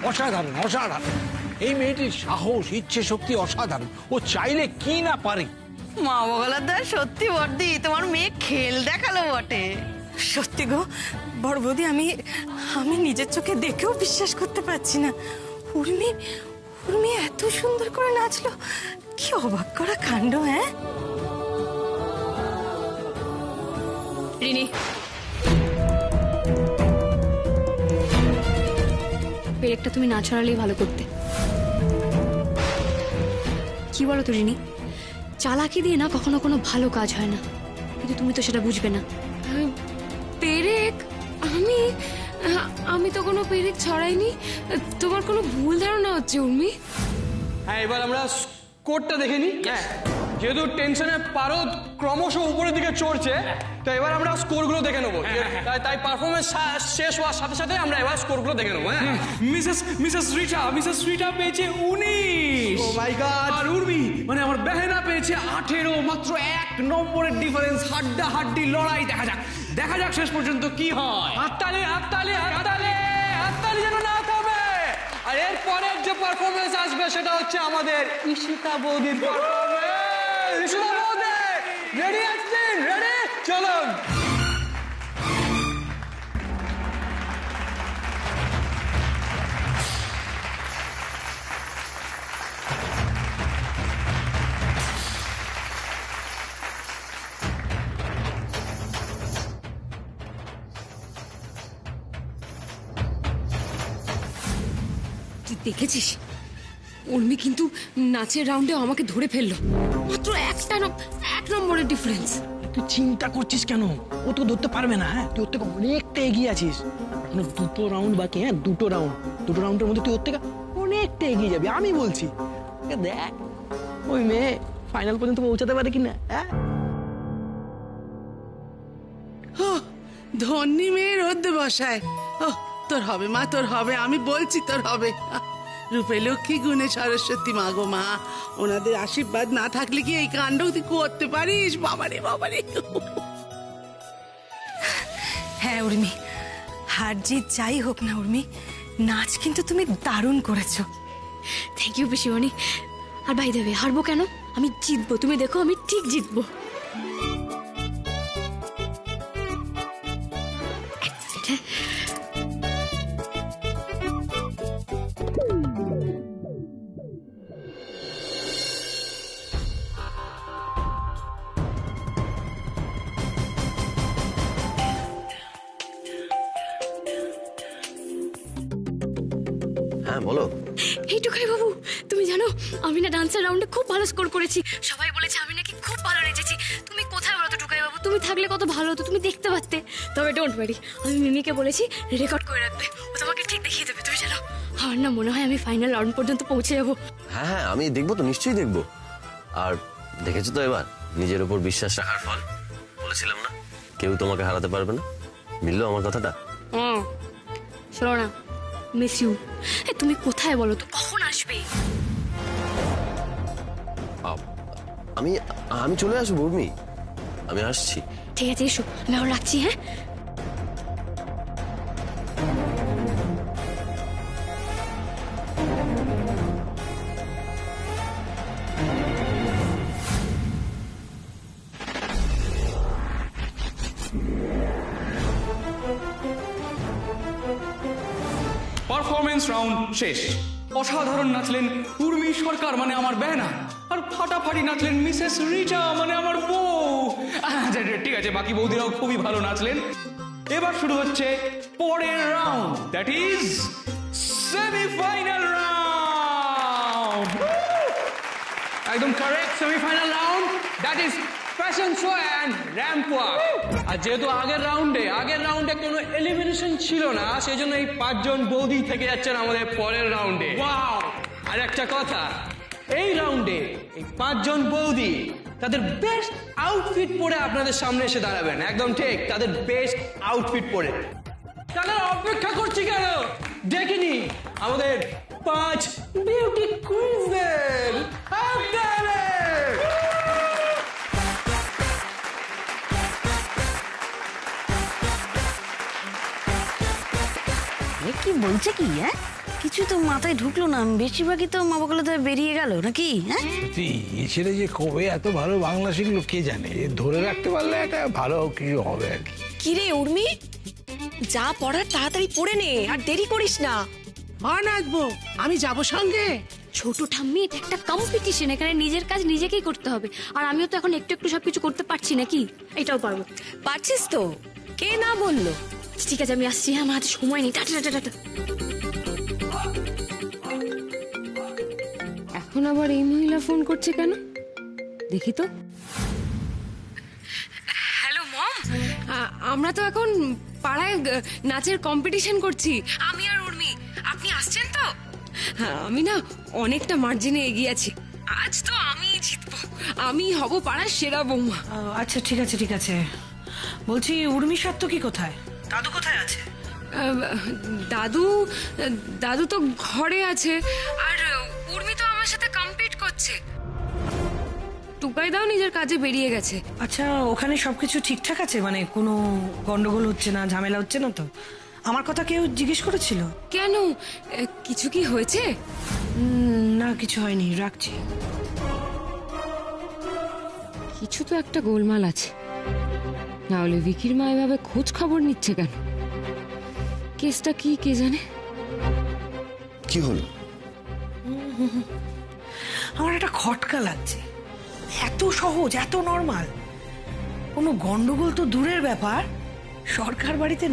অসাধারণ অসাধারণ। এই মেয়েটির সাহস, ইচ্ছে শক্তি অসাধারণ। ও চাইলে কি না পারে। মা বগলাদার সত্যি বর্দি, তোমার মেয়ে খেল দেখালো বটে। সত্যি গো বড় বৌদি, আমি নিজের চোখে দেখেও বিশ্বাস করতে পারছি না। উর্মি উর্মি এত সুন্দর করে নাচলো, কি অবাক করা কাণ্ড। হ্যাঁ রিনি, পেরেকটা তুমি না ছড়ালেই ভালো করতে। কি বলো তো রিনি, চালাকি দিয়ে না কখনো কোনো ভালো কাজ হয় না, কিন্তু তুমি তো সেটা বুঝবে না। পেরেক? আমি তো কোনো পেরেক ছড়াইনি। তোমার কোনো ভুল ধারণা হচ্ছে উর্মি। হ্যাঁ, এবার আমরা স্কোরটা দেখে নিই। হ্যাঁ, যেহেতু টেনশনে পারদ ক্রমশ উপরের দিকে চড়ছে, তো এবার আমরা স্কোরগুলো দেখে নেবো। তাই পারফরমেন্স শেষ হওয়ার সাথে সাথে আমরা এবার স্কোরগুলো দেখে নেবো। হ্যাঁ, মিসেস রিটা পেয়েছে 19। ও মাই গড। আর উর্মি মানে আমার বেহেনা পেয়েছে 18। মাত্র 1 নম্বরের ডিফারেন্স। হাড্ডাহাড্ডি লড়াই। দেখা যাক শেষ পর্যন্ত কি হয়। হাততালি হাততালি হাততালি হাততালি যেন না থামে। আর এর পরের যে পারফরমেন্স আসবে সেটা হচ্ছে আমাদের ঈশিতা বৌদির পারফরমেন্স। ঈশিতা বৌদি রেডি আছেন? রেডি, চলুন। তুই দেখেছিস উর্মি কিন্তু নাচের রাউন্ডে আমাকে ধরে ফেললো। মাত্র 1 নম্বরের ডিফারেন্স। তুই চিন্তা করছিস কেন? ও তো ধরতে পারবে না। হ্যাঁ, তুই ওর থেকে অনেকটা এগিয়ে আছিস। এখনো 2টো রাউন্ড বাকি। হ্যাঁ, 2টো রাউন্ডের মধ্যে তুই ওর থেকে অনেকটা এগিয়ে যাবি, আমি বলছি। দেখ ওই মেয়ে ফাইনাল পর্যন্ত পৌঁছাতে পারে কিনা। হ্যাঁ, ধন্যী মেয়ের রোদ্দে বসায়। ও তোর হবে মা, তোর হবে, আমি বলছি তোর হবে। রূপে লক্ষ্মী গুণে সরস্বতী মা গো মা, ওনাদের আশীর্বাদ না থাকলে কি এই কাণ্ড তুই করতে পারিস? বাবারে বাবারে। হ্যাঁ উর্মি, হার জিত যাই হোক না উর্মি, নাচ কিন্তু তুমি দারুণ করেছো। থ্যাংক ইউ পিসিমণি। আর ভাই দেবে, হারবো কেন? আমি জিতবো, তুমি দেখো আমি ঠিক জিতবো। হ্যাঁ বলো। এই টুকাই বাবু, তুমি জানো আমি না ডান্সের রাউন্ডে খুব ভালো স্কোর করেছি। সবাই বলেছে আমি নাকি খুব ভালো নেচেছি। তুমি কোথায় বলো তো টুকাই বাবু? তুমি থাকলে কত ভালো হতো, তুমি দেখতে পারতে। তবে ডোন্ট ওয়ারি, আমি মিমিকে বলেছি রেকর্ড করে রাখবে, ও তোমাকে ঠিক দেখিয়ে দেবে। তুমি জানো আমার না মনে হয় আমি ফাইনাল রাউন্ড পর্যন্ত পৌঁছে যাবো। হ্যাঁ হ্যাঁ, আমি দেখবো তো, নিশ্চয়ই দেখবো। আর দেখেছো তো এবার নিজের উপর বিশ্বাস রাখার ফল। বলেছিলাম না কেউ তোমাকে হারাতে পারবে না। মিললো আমার কথাটা? শোনো না, মিস ইউ। তুমি কোথায় বলো তো, কখন আসবে? আমি আমি চলে আসবো উর্মি, আমি আসছি। ঠিক আছে, এসো, আমি আবার রাখছি। হ্যাঁ, পারফরমেন্স রাউন্ড শেষ। অসাধারণ নাচলেন উর্মি সরকার মানে আমার বেহেনা, আর ফাটাফাটি নাচলেন মিসেস রিটা মানে আমার বউ। ঠিক আছে, বাকি বৌদিরাও খুবই ভালো নাচলেন। এবার শুরু হচ্ছে পরের round, that is semifinal round. একদম correct, semifinal round, that is fashion show and ramp walk. আর যেহেতু আগের রাউন্ডে কোনো এলিমিনেশন ছিল না, সেই জন্য এই 5 জন বৌদি থেকে যাচ্ছেন আমাদের পরের রাউন্ডে। ওয়াও! আর একটা কথা, এই রাউন্ডে এই 5 জন বৌদি তাদের বেস্ট আউটফিট পরে আপনাদের সামনে এসে দাঁড়াবেন। একদম ঠিক, তাদের বেস্ট আউটফিট পরে। তাহলে অপেক্ষা করছি কেন? দেখিনি আমাদের 5 বিউটি কুইনদের। কি বলছে কি? হ্যাঁ, কিছু তো মাথায় ঢুকলো না, বেশিরভাগই তো মা বকলে বেরিয়ে গেল নাকি? হ্যাঁ, সত্যি এ ছেলে যে কবে এত ভালো বাংলা শিখলো কে জানে। এ ধরে রাখতে পারলে একটা ভালো কিছু হবে আর কি। কিরে উর্মি, যা পড়ার তাড়াতাড়ি পড়ে নে, আর দেরি করিস না। নাচবো, আমি যাব সঙ্গে। ছোট ঠাম্মি, এটা একটা কম্পিটিশন, এখানে নিজের কাজ নিজেকেই করতে হবে। আর আমিও তো এখন একটু একটু সবকিছু করতে পারছি নাকি, এটাও পারবো। পারছিস তো, কে না বললো? ঠিক আছে, আমি আসছি। হ্যাঁ, আমার হাতে সময় নেই। Tata tata tata. এখন আবার এই মহিলা ফোন করছে কেন, দেখি তো। হ্যালো মম, আমরা তো এখন পাড়ায় নাচের কম্পিটিশন করছি, আমি আর উর্মি। আপনি আসছেন তো? হ্যাঁ, আমি না অনেকটা মার্জিনে এগিয়ে আছি। আজ তো আমি জিতবো, আমি হব পাড়ার সেরা বৌমা। আচ্ছা ঠিক আছে ঠিক আছে। বলছি উর্মি সত্য কি কোথায়? দাদু কোথায় আছে? দাদু দাদু তো ঘরে আছে, আর উর্মি তো আমার সাথে কম্পিট করছে। টুকাই দাও নিজের কাজে বেরিয়ে গেছে। আচ্ছা, ওখানে সবকিছু ঠিকঠাক আছে? মানে কোনো গন্ডগোল হচ্ছে না, ঝামেলা হচ্ছে না তো? আমার কথা কেউ জিজ্ঞেস করেছিল? কেন, কিছু কি হয়েছে? না, কিছু হয়নি, রাখছি। কিছু তো একটা গোলমাল আছে, না হলে ভিকির মা এভাবে খোঁজ খবর নিচ্ছে কেন? কেসটা কি কে জানে। কি হলো? আমার একটা খটকা লাগছে। এত সহজ, এত নর্মাল, কোনো গন্ডগোল তো দূরের ব্যাপার, সরকার বাড়িতে